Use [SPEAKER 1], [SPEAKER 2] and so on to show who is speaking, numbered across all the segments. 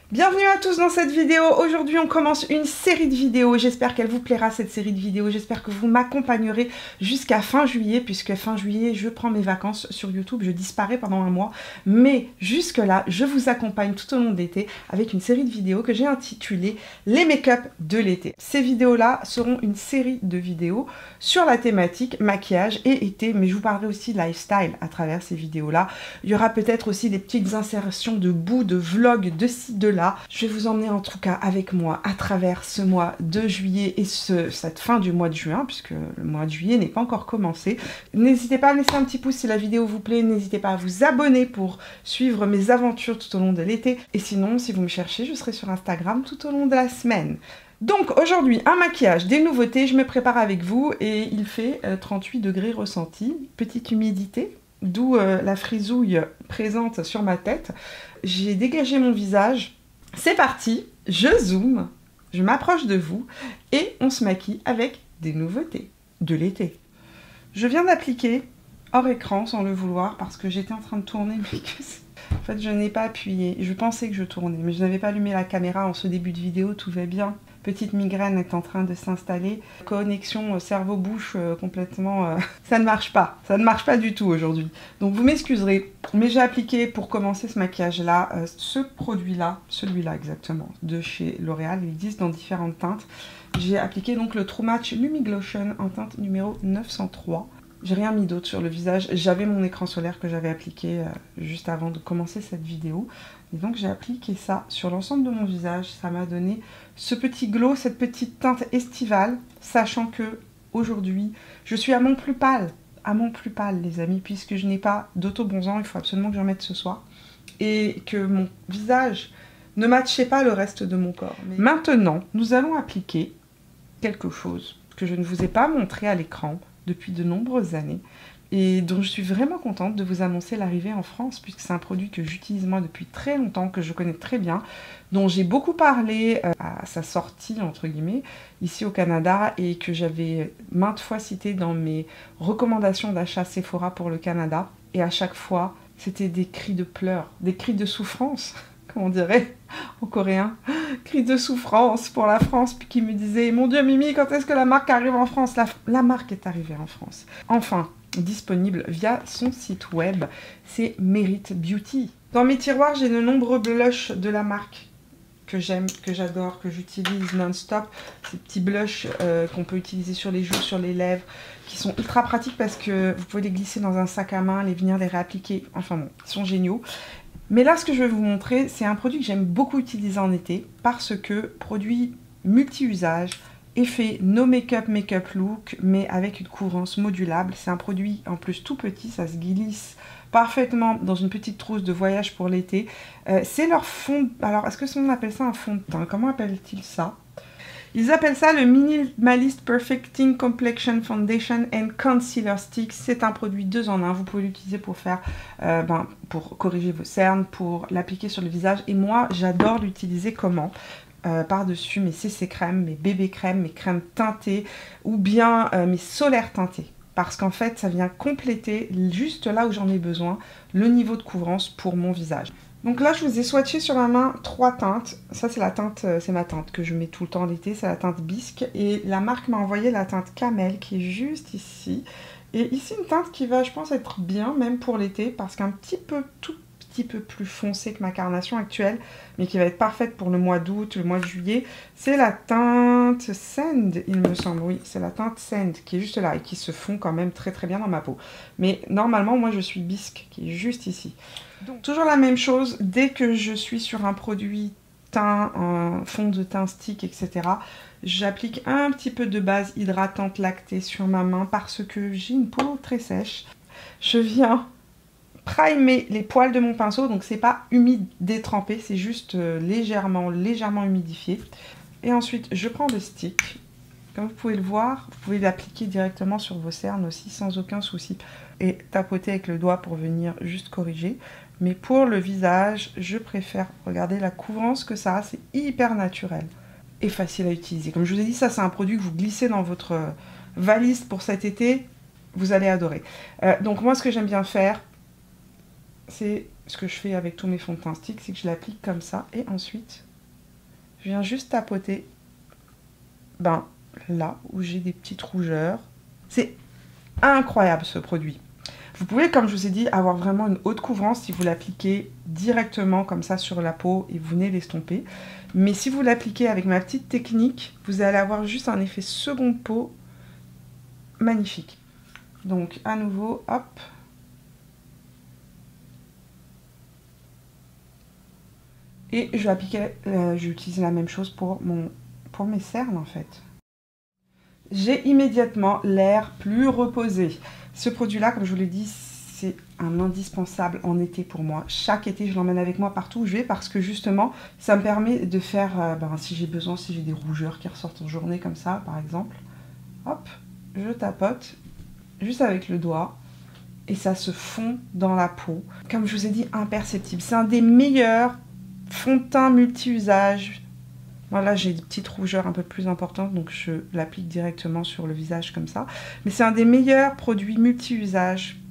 [SPEAKER 1] Bienvenue à tous dans cette vidéo. Aujourd'hui on commence une série de vidéos. J'espère qu'elle vous plaira cette série de vidéos. J'espère que vous m'accompagnerez jusqu'à fin juillet, puisque fin juillet je prends mes vacances sur YouTube, je disparais pendant un mois. Mais jusque là je vous accompagne tout au long de l'été avec une série de vidéos que j'ai intitulée les make-up de l'été. Ces vidéos là seront une série de vidéos sur la thématique maquillage et été, mais je vous parlerai aussi de lifestyle à travers ces vidéos là. Il y aura peut-être aussi des petites insertions de bouts de vlog de ci de là. Je vais vous emmener en tout cas avec moi à travers ce mois de juillet et cette fin du mois de juin, puisque le mois de juillet n'est pas encore commencé. N'hésitez pas à laisser un petit pouce si la vidéo vous plaît, n'hésitez pas à vous abonner pour suivre mes aventures tout au long de l'été. Et sinon, si vous me cherchez, je serai sur Instagram tout au long de la semaine. Donc aujourd'hui, un maquillage, des nouveautés, je me prépare avec vous et il fait 38 degrés ressenti, petite humidité, d'où la frisouille présente sur ma tête. J'ai dégagé mon visage. C'est parti, je zoome, je m'approche de vous et on se maquille avec des nouveautés de l'été. Je viens d'appliquer hors écran sans le vouloir parce que j'étais en train de tourner mais en fait je n'ai pas appuyé. Je pensais que je tournais mais je n'avais pas allumé la caméra en ce début de vidéo, tout va bien. Petite migraine est en train de s'installer. Connexion cerveau-bouche complètement... ça ne marche pas du tout aujourd'hui. Donc vous m'excuserez, mais j'ai appliqué pour commencer ce maquillage-là, ce produit-là, celui-là exactement, de chez L'Oréal. Il existe dans différentes teintes. J'ai appliqué donc le True Match Lumiglotion en teinte numéro 903. J'ai rien mis d'autre sur le visage. J'avais mon écran solaire que j'avais appliqué juste avant de commencer cette vidéo. Et donc j'ai appliqué ça sur l'ensemble de mon visage. Ça m'a donné ce petit glow, cette petite teinte estivale, sachant que aujourd'hui je suis à mon plus pâle les amis, puisque je n'ai pas d'auto-bronzant. Il faut absolument que j'en mette ce soir. Et que mon visage ne matchait pas le reste de mon corps. Mais maintenant, nous allons appliquer quelque chose que je ne vous ai pas montré à l'écran depuis de nombreuses années et dont je suis vraiment contente de vous annoncer l'arrivée en France, puisque c'est un produit que j'utilise moi depuis très longtemps, que je connais très bien, dont j'ai beaucoup parlé à sa sortie entre guillemets ici au Canada et que j'avais maintes fois cité dans mes recommandations d'achat Sephora pour le Canada, et à chaque fois c'était des cris de pleurs, des cris de souffrance comme on dirait en coréen, cri de souffrance pour la France, puis qui me disait « Mon Dieu Mimi, quand est-ce que la marque arrive en France ?» La marque est arrivée en France. Enfin, disponible via son site web, c'est Merit Beauty. Dans mes tiroirs, j'ai de nombreux blushs de la marque que j'aime, que j'adore, que j'utilise non-stop. Ces petits blushs qu'on peut utiliser sur les joues, sur les lèvres, qui sont ultra pratiques parce que vous pouvez les glisser dans un sac à main, venir les réappliquer. Enfin bon, ils sont géniaux. Mais là, ce que je vais vous montrer, c'est un produit que j'aime beaucoup utiliser en été parce que produit multi-usage, effet no make-up, make-up look, mais avec une couvrance modulable. C'est un produit en plus tout petit, ça se glisse parfaitement dans une petite trousse de voyage pour l'été. C'est leur fond... Alors, est-ce que on appelle ça un fond de teint? Comment appellent-ils ça? Ils appellent ça le Minimalist Perfecting Complexion Foundation and Concealer Stick. C'est un produit 2 en 1. Vous pouvez l'utiliser pour faire, pour corriger vos cernes, pour l'appliquer sur le visage. Et moi, j'adore l'utiliser comment? Par-dessus mes CC crèmes, mes bébés crèmes, mes crèmes teintées ou bien mes solaires teintés. Parce qu'en fait, ça vient compléter juste là où j'en ai besoin le niveau de couvrance pour mon visage. Donc là, je vous ai swatché sur ma main 3 teintes. Ça, c'est la teinte, c'est ma teinte que je mets tout le temps l'été. C'est la teinte Bisque. Et la marque m'a envoyé la teinte Camel qui est juste ici. Et ici, une teinte qui va, je pense, être bien, même pour l'été, parce qu'un tout petit peu plus foncé que ma carnation actuelle, mais qui va être parfaite pour le mois d'août, le mois de juillet. C'est la teinte Sand, il me semble. Oui, c'est la teinte Sand qui est juste là et qui se fond quand même très très bien dans ma peau. Mais normalement, moi, je suis Bisque, qui est juste ici. Donc, toujours la même chose, dès que je suis sur un produit teint, un fond de teint stick, etc., j'applique un petit peu de base hydratante lactée sur ma main parce que j'ai une peau très sèche. Je viens primer les poils de mon pinceau, donc c'est pas humide détrempé, c'est juste légèrement humidifié. Et ensuite, je prends le stick. Comme vous pouvez le voir, vous pouvez l'appliquer directement sur vos cernes aussi sans aucun souci. Et tapoter avec le doigt pour venir juste corriger. Mais pour le visage, je préfère regarder la couvrance que ça a. C'est hyper naturel et facile à utiliser. Comme je vous ai dit, ça c'est un produit que vous glissez dans votre valise pour cet été. Vous allez adorer. Donc moi, ce que j'aime bien faire, c'est ce que je fais avec tous mes fonds de teint stick, c'est que je l'applique comme ça. Et ensuite, je viens juste tapoter, ben, là où j'ai des petites rougeurs. C'est incroyable ce produit. Vous pouvez, comme je vous ai dit, avoir vraiment une haute couvrance si vous l'appliquez directement comme ça sur la peau et vous venez l'estomper. Mais si vous l'appliquez avec ma petite technique, vous allez avoir juste un effet seconde peau magnifique. Donc à nouveau, hop. Et je vais appliquer, je vais utiliser la même chose pour mes cernes en fait. J'ai immédiatement l'air plus reposé. Ce produit-là, comme je vous l'ai dit, c'est un indispensable en été pour moi. Chaque été, je l'emmène avec moi partout où je vais parce que justement, ça me permet de faire, si j'ai besoin, si j'ai des rougeurs qui ressortent en journée comme ça, par exemple, hop, je tapote juste avec le doigt et ça se fond dans la peau. Comme je vous ai dit, imperceptible. C'est un des meilleurs fonds de teint multi-usage. Voilà, j'ai des petites rougeurs un peu plus importantes, donc je l'applique directement sur le visage comme ça. Mais c'est un des meilleurs produits multi-usage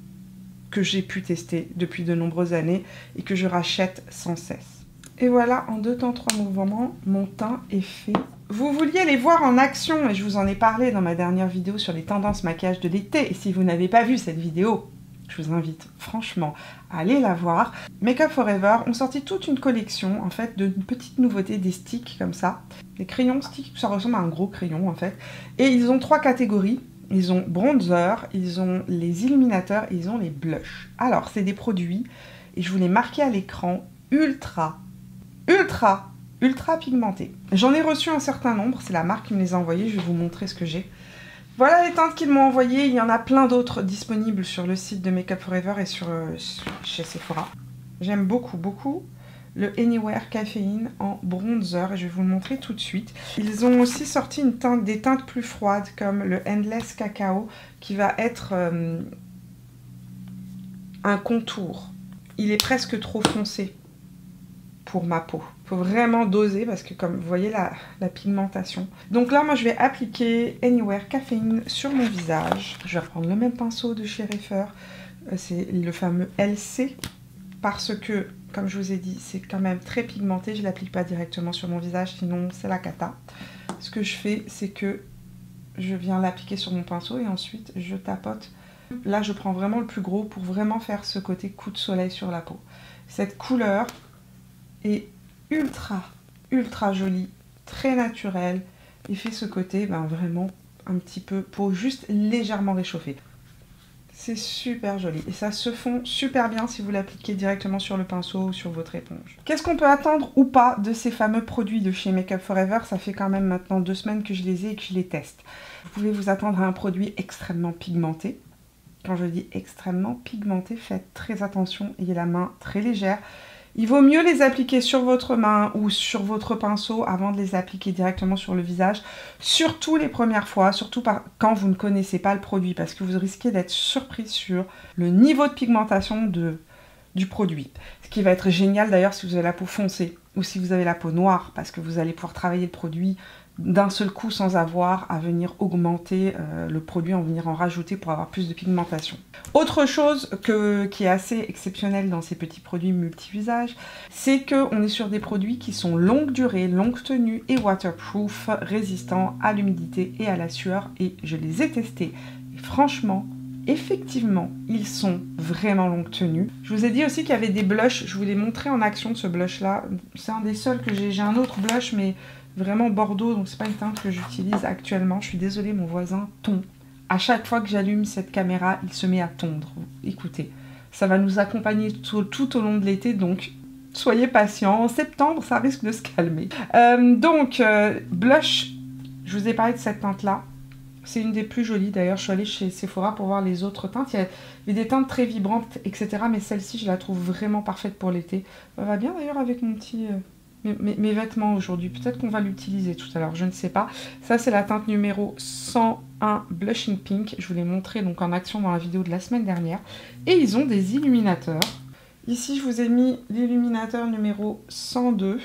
[SPEAKER 1] que j'ai pu tester depuis de nombreuses années et que je rachète sans cesse. Et voilà, en 2 temps 3 mouvements, mon teint est fait. Vous vouliez les voir en action et je vous en ai parlé dans ma dernière vidéo sur les tendances maquillage de l'été. Et si vous n'avez pas vu cette vidéo, je vous invite franchement à aller la voir. Make Up For Ever ont sorti toute une collection en fait de petites nouveautés, des sticks comme ça. Des crayons sticks, ça ressemble à un gros crayon en fait. Et ils ont 3 catégories. Ils ont bronzer, ils ont les illuminateurs et ils ont les blushs. Alors c'est des produits, et je vous l'ai marqué à l'écran, ultra pigmentés. J'en ai reçu un certain nombre, c'est la marque qui me les a envoyés, je vais vous montrer ce que j'ai. Voilà les teintes qu'ils m'ont envoyées, il y en a plein d'autres disponibles sur le site de Make Up For Ever et chez Sephora. J'aime beaucoup le Anywhere Caféine en bronzer et je vais vous le montrer tout de suite. Ils ont aussi sorti des teintes plus froides comme le Endless Cacao qui va être un contour. Il est presque trop foncé pour ma peau. Il faut vraiment doser parce que comme vous voyez la pigmentation. Donc là moi je vais appliquer Anywhere Caféine sur mon visage. Je vais reprendre le même pinceau de chez Reifer. C'est le fameux LC parce que comme je vous ai dit c'est quand même très pigmenté. Je ne l'applique pas directement sur mon visage sinon c'est la cata. Ce que je fais c'est que je viens l'appliquer sur mon pinceau et ensuite je tapote. Là je prends vraiment le plus gros pour vraiment faire ce côté coup de soleil sur la peau. Cette couleur est ultra jolie, très naturelle et fait ce côté vraiment un petit peu peau juste légèrement réchauffée. C'est super joli et ça se fond super bien si vous l'appliquez directement sur le pinceau ou sur votre éponge. Qu'est-ce qu'on peut attendre ou pas de ces fameux produits de chez Make Up For Ever? Ça fait quand même maintenant 2 semaines que je les ai et que je les teste. Vous pouvez vous attendre à un produit extrêmement pigmenté. Quand je dis extrêmement pigmenté, faites très attention, ayez la main très légère. Il vaut mieux les appliquer sur votre main ou sur votre pinceau avant de les appliquer directement sur le visage. Surtout les premières fois, surtout quand vous ne connaissez pas le produit parce que vous risquez d'être surpris sur le niveau de pigmentation du produit. Ce qui va être génial d'ailleurs si vous avez la peau foncée ou si vous avez la peau noire parce que vous allez pouvoir travailler le produit d'un seul coup sans avoir à venir augmenter le produit, en venir en rajouter pour avoir plus de pigmentation. Autre chose qui est assez exceptionnelle dans ces petits produits multi-usages, c'est qu'on est sur des produits qui sont longue durée, longue tenue et waterproof, résistants à l'humidité et à la sueur et je les ai testés et franchement, effectivement, ils sont vraiment longue tenue. Je vous ai dit aussi qu'il y avait des blushs, je vous l'ai montré en action ce blush là, c'est un des seuls que j'ai un autre blush mais vraiment Bordeaux, donc c'est pas une teinte que j'utilise actuellement. Je suis désolée, mon voisin tond. À chaque fois que j'allume cette caméra, il se met à tondre. Écoutez, ça va nous accompagner tout au long de l'été, donc soyez patients. En septembre, ça risque de se calmer. Blush, je vous ai parlé de cette teinte-là. C'est une des plus jolies. D'ailleurs, je suis allée chez Sephora pour voir les autres teintes. Il y avait des teintes très vibrantes, etc. Mais celle-ci, je la trouve vraiment parfaite pour l'été. Elle va bien d'ailleurs avec mon petit... Mes vêtements aujourd'hui, peut-être qu'on va l'utiliser tout à l'heure, je ne sais pas. Ça c'est la teinte numéro 101 Blushing Pink, je vous l'ai montré donc en action dans la vidéo de la semaine dernière. Et ils ont des illuminateurs. Ici je vous ai mis l'illuminateur numéro 102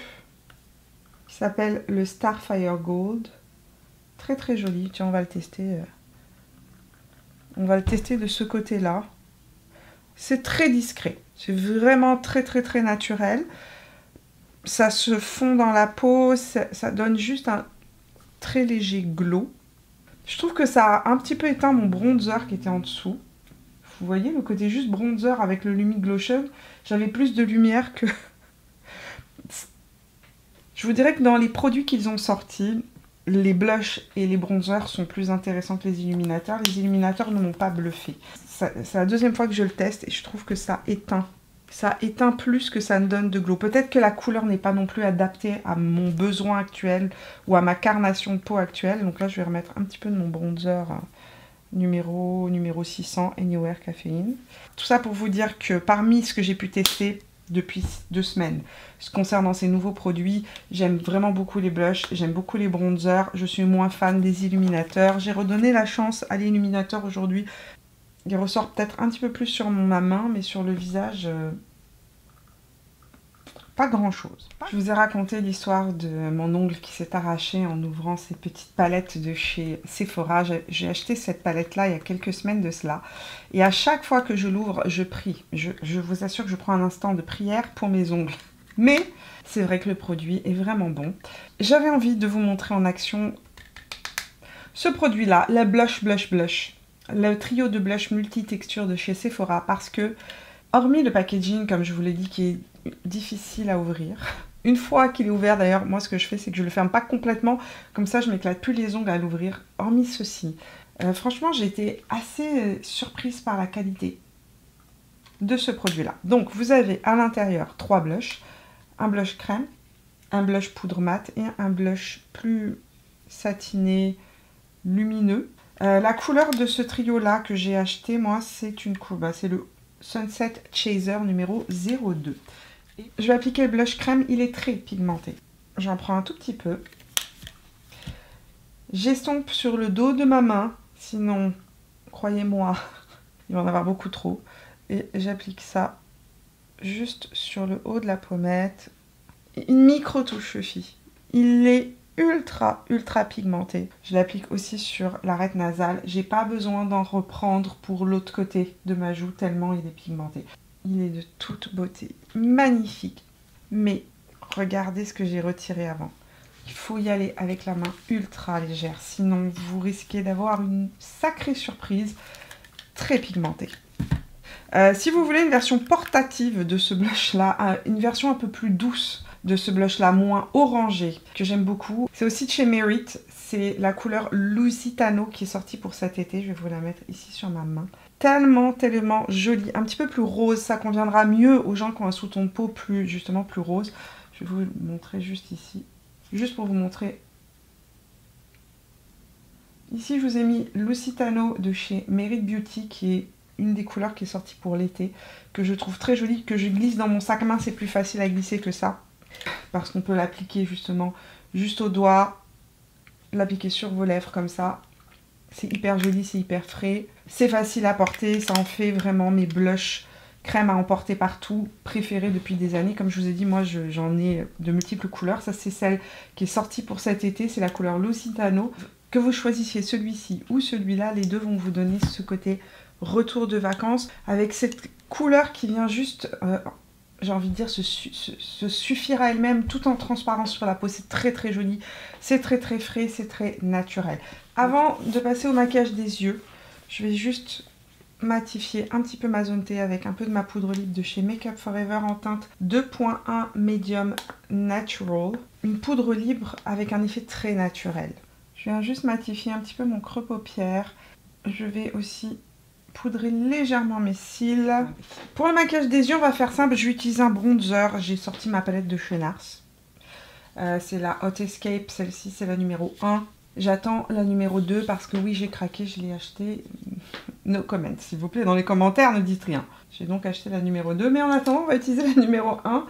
[SPEAKER 1] qui s'appelle le Starfire Gold. Très joli, tiens on va le tester. On va le tester de ce côté là. C'est très discret. C'est vraiment très très très naturel. Ça se fond dans la peau, ça donne juste un très léger glow. Je trouve que ça a un petit peu éteint mon bronzer qui était en dessous. Vous voyez le côté juste bronzer avec le Lumi Glotion, j'avais plus de lumière que... Je vous dirais que dans les produits qu'ils ont sortis, les blushs et les bronzers sont plus intéressants que les illuminateurs. Les illuminateurs ne m'ont pas bluffé. C'est la deuxième fois que je le teste et je trouve que ça éteint. Ça éteint plus que ça ne donne de glow. Peut-être que la couleur n'est pas non plus adaptée à mon besoin actuel ou à ma carnation de peau actuelle. Donc là, je vais remettre un petit peu de mon bronzer numéro 600 Anywhere Caffeine. Tout ça pour vous dire que parmi ce que j'ai pu tester depuis 2 semaines, concernant ces nouveaux produits, j'aime vraiment beaucoup les blushs, j'aime beaucoup les bronzers, je suis moins fan des illuminateurs. J'ai redonné la chance à l'illuminateur aujourd'hui. Il ressort peut-être un petit peu plus sur ma main, mais sur le visage, pas grand-chose. Je vous ai raconté l'histoire de mon ongle qui s'est arraché en ouvrant ces petites palettes de chez Sephora. J'ai acheté cette palette-là il y a quelques semaines de cela. Et à chaque fois que je l'ouvre, je prie. Je vous assure que je prends un instant de prière pour mes ongles. Mais c'est vrai que le produit est vraiment bon. J'avais envie de vous montrer en action ce produit-là, la Blush Blush Blush. Le trio de blush multi-texture de chez Sephora, parce que, hormis le packaging, comme je vous l'ai dit, qui est difficile à ouvrir, une fois qu'il est ouvert, d'ailleurs, moi ce que je fais, c'est que je le ferme pas complètement, comme ça je m'éclate plus les ongles à l'ouvrir, hormis ceci. Franchement, j'ai été assez surprise par la qualité de ce produit-là. Donc, vous avez à l'intérieur 3 blushs, un blush crème, un blush poudre mat et un blush plus satiné, lumineux. La couleur de ce trio-là que j'ai acheté, moi, c'est c'est le Sunset Chaser numéro 02. Et je vais appliquer le blush crème, il est très pigmenté. J'en prends un tout petit peu. J'estompe sur le dos de ma main, sinon, croyez-moi, il va en avoir beaucoup trop. Et j'applique ça juste sur le haut de la pommette. Une micro-touche suffit. Il est ultra pigmenté. Je l'applique aussi sur l'arête nasale. J'ai pas besoin d'en reprendre pour l'autre côté de ma joue tellement il est pigmenté. Il est de toute beauté, magnifique. Mais regardez ce que j'ai retiré avant. Il faut y aller avec la main ultra légère, sinon vous risquez d'avoir une sacrée surprise très pigmentée. Si vous voulez une version portative de ce blush là, une version un peu plus douce de ce blush là, moins orangé, que j'aime beaucoup, c'est aussi de chez Merit, c'est la couleur Lusitano qui est sortie pour cet été. Je vais vous la mettre ici sur ma main. Tellement jolie, un petit peu plus rose, ça conviendra mieux aux gens qui ont un sous-ton de peau plus rose. Je vais vous le montrer juste ici, juste pour vous montrer. Ici je vous ai mis Lusitano de chez Merit Beauty, qui est une des couleurs qui est sortie pour l'été, que je trouve très jolie, que je glisse dans mon sac à main. C'est plus facile à glisser que ça, parce qu'on peut l'appliquer justement juste au doigt, l'appliquer sur vos lèvres comme ça. C'est hyper joli, c'est hyper frais, c'est facile à porter, ça en fait vraiment mes blushs crème à emporter partout, préférés depuis des années. Comme je vous ai dit, moi j'en ai de multiples couleurs. Ça c'est celle qui est sortie pour cet été, c'est la couleur Lusitano. Que vous choisissiez celui-ci ou celui-là, les deux vont vous donner ce côté retour de vacances, avec cette couleur qui vient juste, j'ai envie de dire, se suffire à elle-même, tout en transparence sur la peau. C'est très joli, c'est très frais, c'est très naturel. Avant de passer au maquillage des yeux, je vais juste matifier un petit peu ma zone T avec un peu de ma poudre libre de chez Make Up For Ever en teinte 2.1 Medium Natural. Une poudre libre avec un effet très naturel. Je viens juste matifier un petit peu mon creux paupière. Je vais aussi poudrer légèrement mes cils. Pour le maquillage des yeux, on va faire simple. Je vais utiliser un bronzer. J'ai sorti ma palette de chez NARS. C'est la Hot Escape. Celle-ci, c'est la numéro 1. J'attends la numéro 2 parce que oui, j'ai craqué, je l'ai acheté. No comment, s'il vous plaît. Dans les commentaires, ne dites rien. J'ai donc acheté la numéro 2. Mais en attendant, on va utiliser la numéro 1.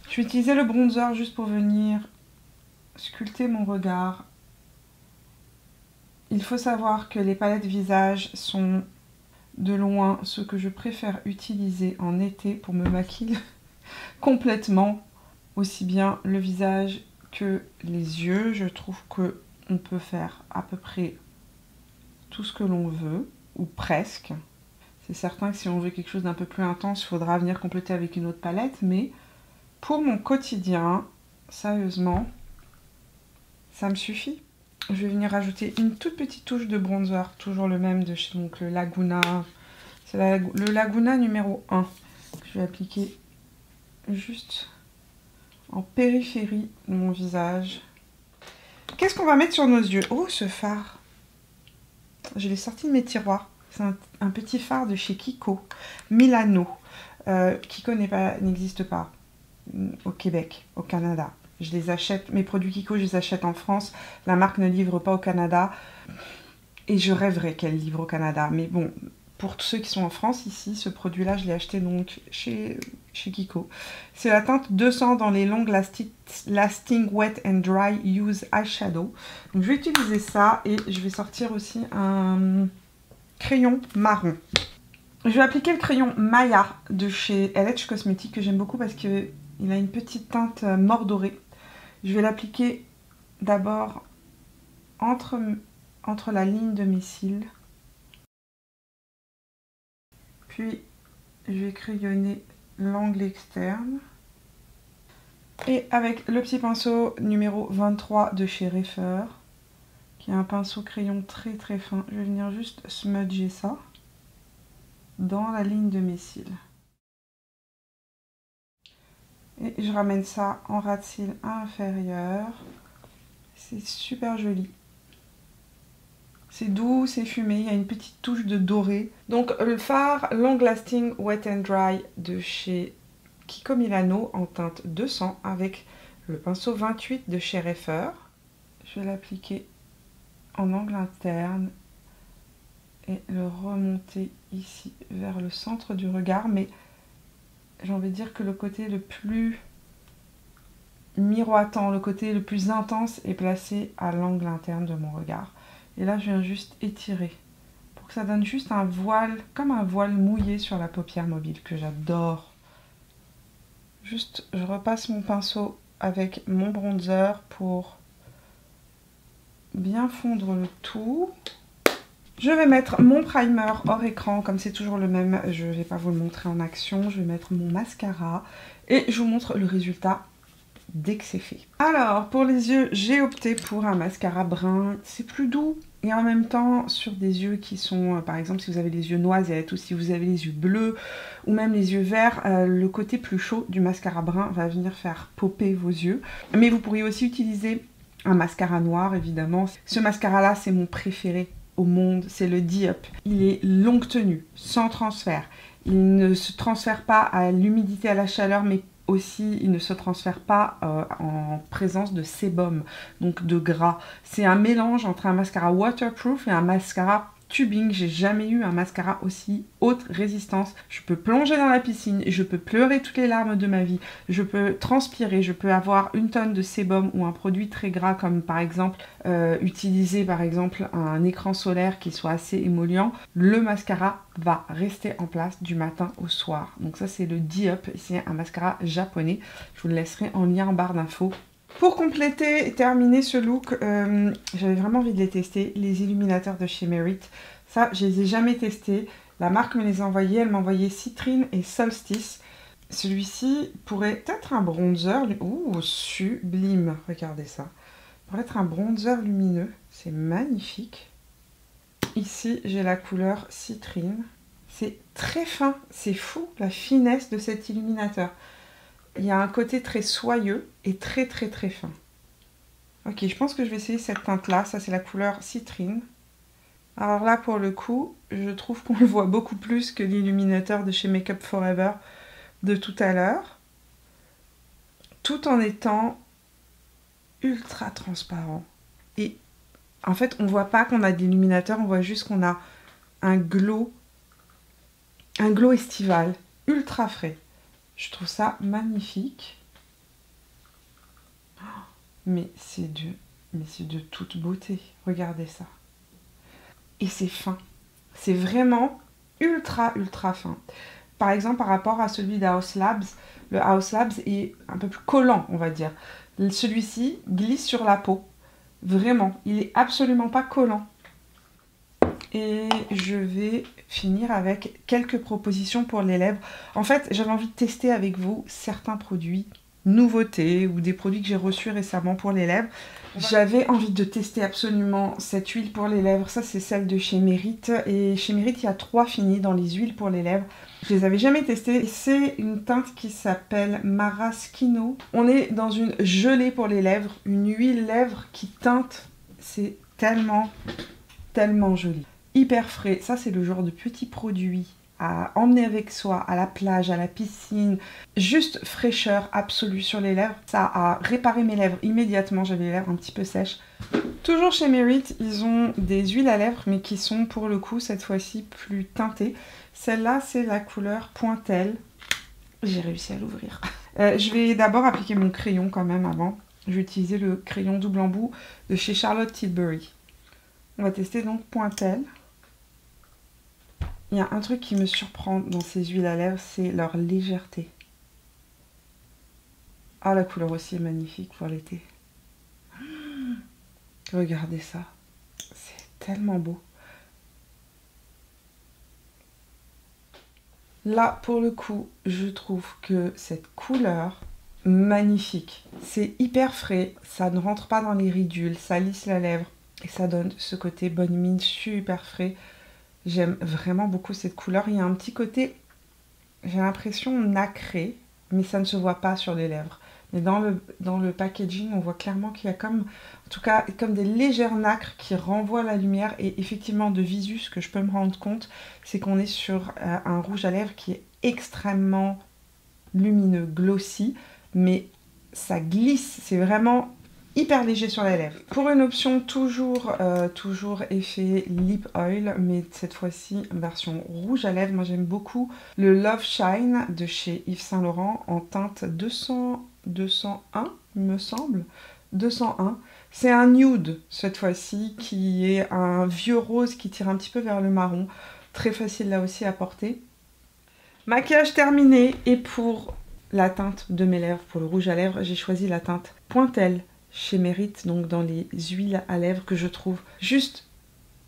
[SPEAKER 1] Je vais utiliser le bronzer juste pour venir sculpter mon regard. Il faut savoir que les palettes visage sont de loin ce que je préfère utiliser en été pour me maquiller complètement, aussi bien le visage que les yeux. Je trouve que on peut faire à peu près tout ce que l'on veut, ou presque. C'est certain que si on veut quelque chose d'un peu plus intense, il faudra venir compléter avec une autre palette. Mais pour mon quotidien, sérieusement, ça me suffit. Je vais venir rajouter une toute petite touche de bronzer, toujours le même de chez donc, le Laguna. C'est le Laguna numéro 1 que je vais appliquer juste en périphérie de mon visage. Qu'est-ce qu'on va mettre sur nos yeux? Oh, ce fard! Je l'ai sorti de mes tiroirs. C'est un petit fard de chez Kiko, Milano. Kiko n'existe pas au Québec, au Canada. Je les achète, mes produits Kiko, je les achète en France. La marque ne livre pas au Canada. Et je rêverais qu'elle livre au Canada. Mais bon, pour tous ceux qui sont en France, ici, ce produit-là, je l'ai acheté donc chez Kiko. C'est la teinte 200 dans les Long Lasting Wet and Dry Use Eyeshadow. Donc je vais utiliser ça et je vais sortir aussi un crayon marron. Je vais appliquer le crayon Maya de chez LH Cosmetics que j'aime beaucoup parce qu'il a une petite teinte mordorée. Je vais l'appliquer d'abord entre la ligne de mes cils. Puis je vais crayonner l'angle externe. Et avec le petit pinceau numéro 23 de chez Refer, qui est un pinceau crayon très très fin, je vais venir juste smudger ça dans la ligne de mes cils. Et je ramène ça en ras de cils inférieur. C'est super joli. C'est doux, c'est fumé, il y a une petite touche de doré. Donc le fard Long Lasting Wet and Dry de chez Kiko Milano en teinte 200 avec le pinceau 28 de chez Refer. Je vais l'appliquer en angle interne et le remonter ici vers le centre du regard. Mais j'ai envie de dire que le côté le plus miroitant, le côté le plus intense est placé à l'angle interne de mon regard. Et là, je viens juste étirer pour que ça donne juste un voile, comme un voile mouillé sur la paupière mobile que j'adore. Juste, je repasse mon pinceau avec mon bronzer pour bien fondre le tout. Je vais mettre mon primer hors écran, comme c'est toujours le même, je ne vais pas vous le montrer en action. Je vais mettre mon mascara et je vous montre le résultat dès que c'est fait. Alors, pour les yeux, j'ai opté pour un mascara brun. C'est plus doux et en même temps, sur des yeux qui sont, par exemple, si vous avez les yeux noisettes ou si vous avez les yeux bleus ou même les yeux verts, le côté plus chaud du mascara brun va venir faire popper vos yeux. Mais vous pourriez aussi utiliser un mascara noir, évidemment. Ce mascara-là, c'est mon préféré au monde, c'est le D-Up. Il est longue tenue, sans transfert. Il ne se transfère pas à l'humidité, à la chaleur, mais aussi il ne se transfère pas en présence de sébum, donc de gras. C'est un mélange entre un mascara waterproof et un mascara tubing. J'ai jamais eu un mascara aussi haute résistance. Je peux plonger dans la piscine, je peux pleurer toutes les larmes de ma vie, je peux transpirer, je peux avoir une tonne de sébum ou un produit très gras comme par exemple utiliser par exemple un écran solaire qui soit assez émollient. Le mascara va rester en place du matin au soir. Donc ça c'est le D-Up, c'est un mascara japonais. Je vous le laisserai en lien en barre d'infos. Pour compléter et terminer ce look, j'avais vraiment envie de les tester, les illuminateurs de chez Merit. Ça, je les ai jamais testés. La marque me les a envoyés, elle m'a envoyé Citrine et Solstice. Celui-ci pourrait être un bronzer. Ouh, sublime, regardez ça. Pourrait être un bronzer lumineux, c'est magnifique. Ici, j'ai la couleur Citrine. C'est très fin, c'est fou la finesse de cet illuminateur. Il y a un côté très soyeux et très très très fin. Ok, je pense que je vais essayer cette teinte-là. Ça, c'est la couleur Citrine. Alors là, pour le coup, je trouve qu'on le voit beaucoup plus que l'illuminateur de chez Make Up Forever de tout à l'heure. Tout en étant ultra transparent. Et en fait, on ne voit pas qu'on a d'illuminateur, on voit juste qu'on a un glow estival, ultra frais. Je trouve ça magnifique. Mais c'est de toute beauté. Regardez ça. Et c'est fin. C'est vraiment ultra fin. Par exemple, par rapport à celui d'House Labs, le House Labs est un peu plus collant, on va dire. Celui-ci glisse sur la peau. Vraiment, il est absolument pas collant. Et je vais finir avec quelques propositions pour les lèvres. En fait, j'avais envie de tester avec vous certains produits nouveautés ou des produits que j'ai reçus récemment pour les lèvres. J'avais envie de tester absolument cette huile pour les lèvres. Ça, c'est celle de chez Merit. Et chez Merit, il y a 3 finis dans les huiles pour les lèvres. Je les avais jamais testées. C'est une teinte qui s'appelle Maraschino. On est dans une gelée pour les lèvres. Une huile lèvres qui teinte. C'est tellement joli. Hyper frais. Ça, c'est le genre de petit produit à emmener avec soi à la plage, à la piscine. Juste fraîcheur absolue sur les lèvres. Ça a réparé mes lèvres immédiatement. J'avais les lèvres un petit peu sèches. Toujours chez Merit, ils ont des huiles à lèvres, mais qui sont pour le coup, cette fois-ci, plus teintées. Celle-là, c'est la couleur Pointel. J'ai réussi à l'ouvrir. Je vais d'abord appliquer mon crayon quand même avant. Je vais utiliser le crayon double embout de chez Charlotte Tilbury. On va tester donc Pointel. Il y a un truc qui me surprend dans ces huiles à lèvres, c'est leur légèreté. Ah, la couleur aussi est magnifique pour l'été. Regardez ça. C'est tellement beau. Là, pour le coup, je trouve que cette couleur, magnifique. C'est hyper frais, ça ne rentre pas dans les ridules, ça lisse la lèvre et ça donne ce côté bonne mine super frais. J'aime vraiment beaucoup cette couleur. Il y a un petit côté, j'ai l'impression nacré, mais ça ne se voit pas sur les lèvres. Mais dans le packaging, on voit clairement qu'il y a comme, en tout cas, comme des légères nacres qui renvoient la lumière. Et effectivement, de visu, ce que je peux me rendre compte, c'est qu'on est sur un rouge à lèvres qui est extrêmement lumineux, glossy, mais ça glisse. C'est vraiment hyper léger sur la lèvre. Pour une option toujours effet lip oil, mais cette fois-ci version rouge à lèvres, moi j'aime beaucoup le Love Shine de chez Yves Saint Laurent en teinte 201, il me semble. 201. C'est un nude cette fois-ci qui est un vieux rose qui tire un petit peu vers le marron. Très facile là aussi à porter. Maquillage terminé, et pour la teinte de mes lèvres, pour le rouge à lèvres, j'ai choisi la teinte Pointel chez Merit, donc dans les huiles à lèvres, que je trouve juste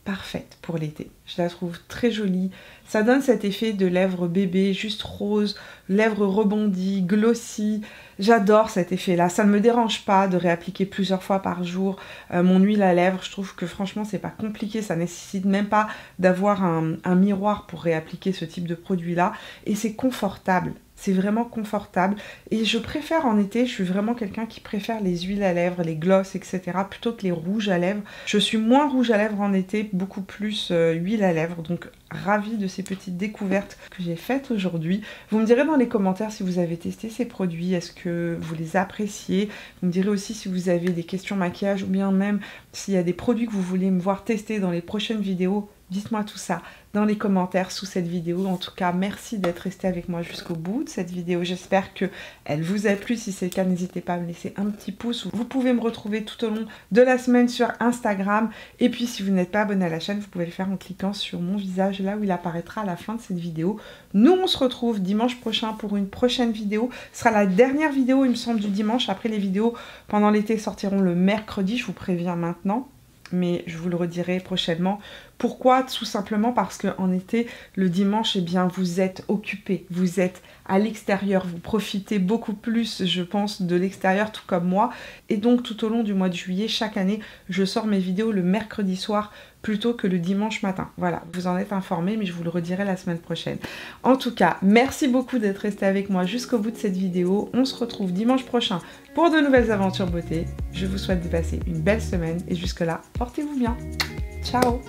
[SPEAKER 1] parfaite pour l'été. Je la trouve très jolie. Ça donne cet effet de lèvres bébé, juste rose, lèvres rebondies, glossy. J'adore cet effet-là. Ça ne me dérange pas de réappliquer plusieurs fois par jour mon huile à lèvres. Je trouve que franchement, c'est pas compliqué. Ça nécessite même pas d'avoir un miroir pour réappliquer ce type de produit-là. Et c'est confortable. C'est vraiment confortable. Et je préfère en été, je suis vraiment quelqu'un qui préfère les huiles à lèvres, les glosses, etc. plutôt que les rouges à lèvres. Je suis moins rouge à lèvres en été, beaucoup plus huile à lèvres. Donc ravie de ces petites découvertes que j'ai faites aujourd'hui. Vous me direz dans les commentaires si vous avez testé ces produits, est-ce que vous les appréciez. Vous me direz aussi si vous avez des questions maquillage ou bien même s'il y a des produits que vous voulez me voir tester dans les prochaines vidéos. Dites-moi tout ça dans les commentaires sous cette vidéo. En tout cas, merci d'être resté avec moi jusqu'au bout de cette vidéo. J'espère qu'elle vous a plu. Si c'est le cas, n'hésitez pas à me laisser un petit pouce. Vous pouvez me retrouver tout au long de la semaine sur Instagram. Et puis, si vous n'êtes pas abonné à la chaîne, vous pouvez le faire en cliquant sur mon visage, là où il apparaîtra à la fin de cette vidéo. Nous, on se retrouve dimanche prochain pour une prochaine vidéo. Ce sera la dernière vidéo, il me semble, du dimanche. Après, les vidéos pendant l'été sortiront le mercredi, je vous préviens maintenant. Mais je vous le redirai prochainement. Pourquoi? Tout simplement parce qu'en été, le dimanche, eh bien, vous êtes occupé, vous êtes à l'extérieur, vous profitez beaucoup plus, je pense, de l'extérieur, tout comme moi. Et donc, tout au long du mois de juillet, chaque année, je sors mes vidéos le mercredi soir plutôt que le dimanche matin. Voilà, vous en êtes informés, mais je vous le redirai la semaine prochaine. En tout cas, merci beaucoup d'être resté avec moi jusqu'au bout de cette vidéo. On se retrouve dimanche prochain pour de nouvelles aventures beauté. Je vous souhaite de passer une belle semaine et jusque-là, portez-vous bien. Ciao!